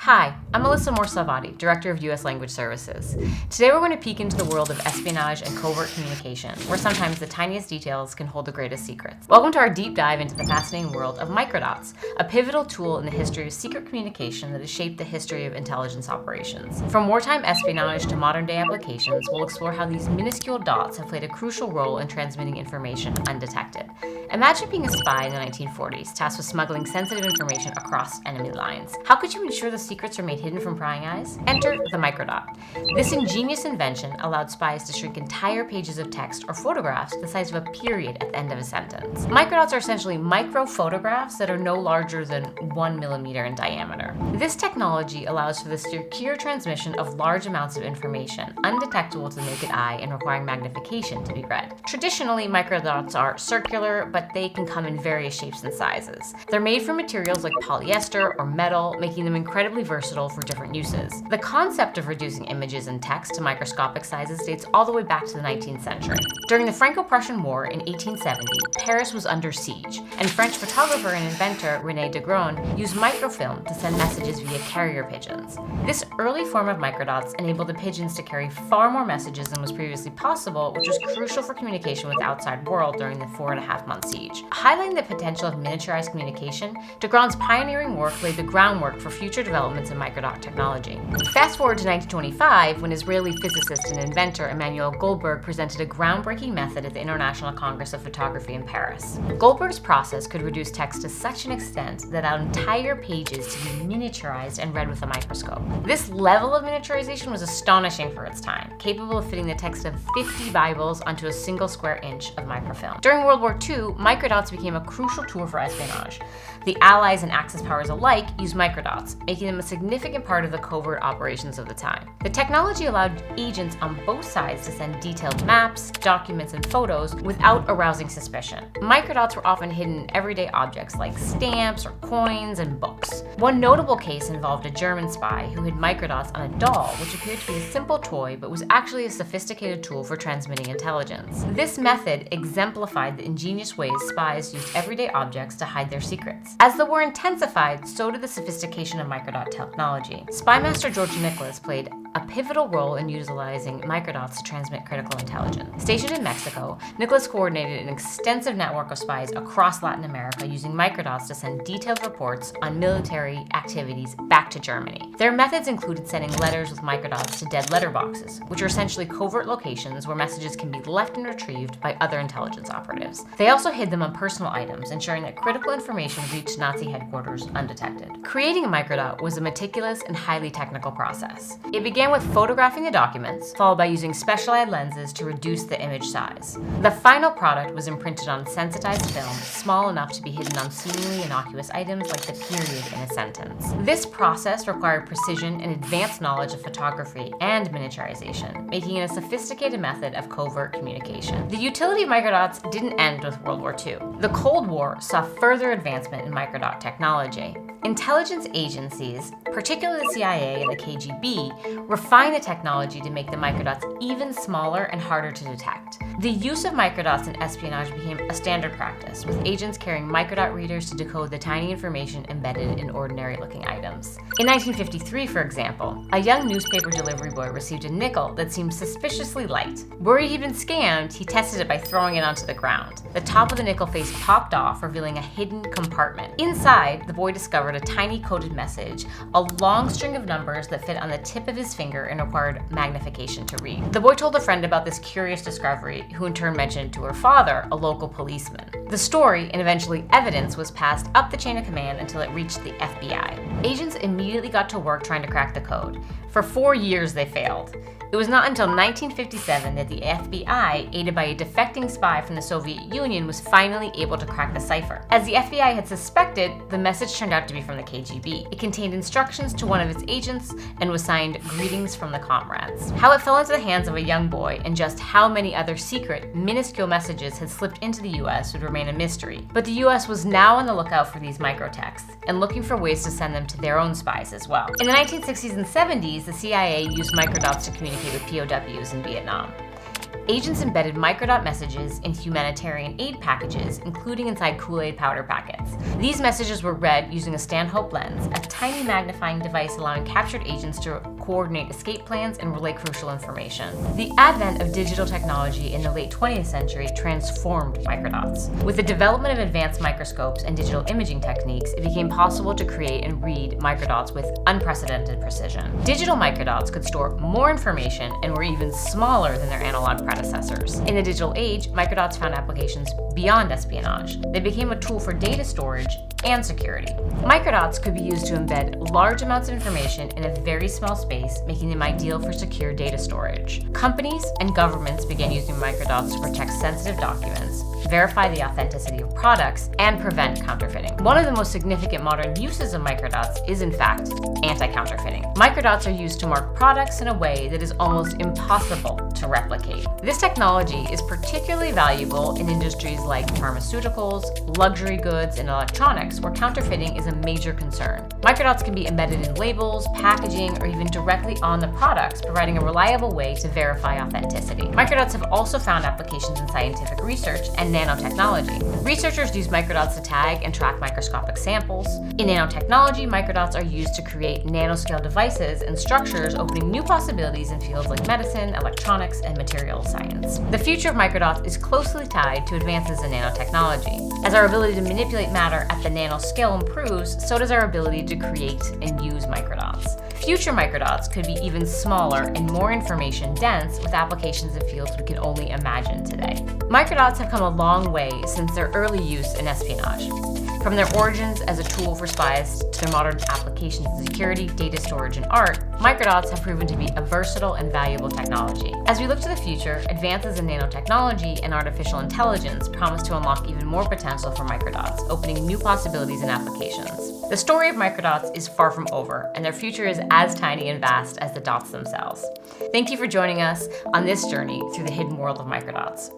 Hi, I'm Melissa Morsavati, Director of U.S. Language Services. Today we're going to peek into the world of espionage and covert communication, where sometimes the tiniest details can hold the greatest secrets. Welcome to our deep dive into the fascinating world of microdots, a pivotal tool in the history of secret communication that has shaped the history of intelligence operations. From wartime espionage to modern-day applications, we'll explore how these minuscule dots have played a crucial role in transmitting information undetected. Imagine being a spy in the 1940s, tasked with smuggling sensitive information across enemy lines. How could you ensure the secrets are made hidden from prying eyes? Enter the microdot. This ingenious invention allowed spies to shrink entire pages of text or photographs to the size of a period at the end of a sentence. Microdots are essentially micro photographs that are no larger than 1 millimeter in diameter. This technology allows for the secure transmission of large amounts of information, undetectable to the naked eye and requiring magnification to be read. Traditionally, microdots are circular, but they can come in various shapes and sizes. They're made from materials like polyester or metal, making them incredibly versatile for different uses. The concept of reducing images and text to microscopic sizes dates all the way back to the 19th century. During the Franco-Prussian War in 1870, Paris was under siege, and French photographer and inventor René de Graün used microfilm to send messages via carrier pigeons. This early form of microdots enabled the pigeons to carry far more messages than was previously possible, which was crucial for communication with the outside world during the 4.5-month siege. Highlighting the potential of miniaturized communication, de Graün's pioneering work laid the groundwork for future developments in microdot technology. Fast forward to 1925, when Israeli physicist and inventor Emanuel Goldberg presented a groundbreaking method at the International Congress of Photography in Paris. Goldberg's process could reduce text to such an extent that allowed entire pages to be miniaturized and read with a microscope. This level of miniaturization was astonishing for its time, capable of fitting the text of 50 Bibles onto a single square inch of microfilm. During World War II, microdots became a crucial tool for espionage. The Allies and Axis powers alike used microdots, making them a significant part of the covert operations of the time. The technology allowed agents on both sides to send detailed maps, documents, and photos without arousing suspicion. Microdots were often hidden in everyday objects like stamps or coins and books. One notable case involved a German spy who hid microdots on a doll, which appeared to be a simple toy but was actually a sophisticated tool for transmitting intelligence. This method exemplified the ingenious ways spies used everyday objects to hide their secrets. As the war intensified, so did the sophistication of microdot technology. Spymaster George Nicholas played a pivotal role in utilizing microdots to transmit critical intelligence. Stationed in Mexico, Nicholas coordinated an extensive network of spies across Latin America using microdots to send detailed reports on military activities back to Germany. Their methods included sending letters with microdots to dead letterboxes, which are essentially covert locations where messages can be left and retrieved by other intelligence operatives. They also hid them on personal items, ensuring that critical information reached Nazi headquarters undetected. Creating a microdot was a meticulous and highly technical process. It began with photographing the documents, followed by using specialized lenses to reduce the image size. The final product was imprinted on sensitized film, small enough to be hidden on seemingly innocuous items like the period in a sentence. This process required precision and advanced knowledge of photography and miniaturization, making it a sophisticated method of covert communication. The utility of microdots didn't end with World War II. The Cold War saw further advancement in microdot technology. Intelligence agencies, particularly the CIA and the KGB, refined the technology to make the microdots even smaller and harder to detect. The use of microdots in espionage became a standard practice, with agents carrying microdot readers to decode the tiny information embedded in ordinary-looking items. In 1953, for example, a young newspaper delivery boy received a nickel that seemed suspiciously light. Worried he'd been scammed, he tested it by throwing it onto the ground. The top of the nickel face popped off, revealing a hidden compartment. Inside, the boy discovered a tiny coded message, a long string of numbers that fit on the tip of his finger and required magnification to read. The boy told a friend about this curious discovery, who in turn mentioned it to her father, a local policeman. The story, and eventually evidence, was passed up the chain of command until it reached the FBI. Agents immediately got to work trying to crack the code. For 4 years, they failed. It was not until 1957 that the FBI, aided by a defecting spy from the Soviet Union, was finally able to crack the cipher. As the FBI had suspected, the message turned out to be from the KGB. It contained instructions to one of its agents and was signed "Greetings from the Comrades." How it fell into the hands of a young boy and just how many other secret, minuscule messages had slipped into the US would remain a mystery. But the US was now on the lookout for these microtexts and looking for ways to send them to their own spies as well. In the 1960s and 70s, the CIA used microdots to communicate with POWs in Vietnam. Agents embedded microdot messages in humanitarian aid packages, including inside Kool-Aid powder packets. These messages were read using a Stanhope lens, a tiny magnifying device allowing captured agents to coordinate escape plans and relay crucial information. The advent of digital technology in the late 20th century transformed microdots. With the development of advanced microscopes and digital imaging techniques, it became possible to create and read microdots with unprecedented precision. Digital microdots could store more information and were even smaller than their analog predecessors. In the digital age, microdots found applications beyond espionage. They became a tool for data storage and security. Microdots could be used to embed large amounts of information in a very small space, making them ideal for secure data storage. Companies and governments began using microdots to protect sensitive documents, verify the authenticity of products, and prevent counterfeiting. One of the most significant modern uses of microdots is, in fact, anti-counterfeiting. Microdots are used to mark products in a way that is almost impossible to replicate. This technology is particularly valuable in industries like pharmaceuticals, luxury goods, and electronics, where counterfeiting is a major concern. Microdots can be embedded in labels, packaging, or even directly on the products, providing a reliable way to verify authenticity. Microdots have also found applications in scientific research and nanotechnology. Researchers use microdots to tag and track microscopic samples. In nanotechnology, microdots are used to create nanoscale devices and structures, opening new possibilities in fields like medicine, electronics, and materials science. The future of microdots is closely tied to advances in nanotechnology. As our ability to manipulate matter at the nanoscale improves, so does our ability to create and use microdots. Future microdots could be even smaller and more information dense, with applications in fields we can only imagine today. Microdots have come a long way since their early use in espionage. From their origins as a tool for spies to their modern applications in security, data storage, and art, microdots have proven to be a versatile and valuable technology. As we look to the future, advances in nanotechnology and artificial intelligence promise to unlock even more potential for microdots, opening new possibilities and applications. The story of microdots is far from over, and their future is as tiny and vast as the dots themselves. Thank you for joining us on this journey through the hidden world of microdots.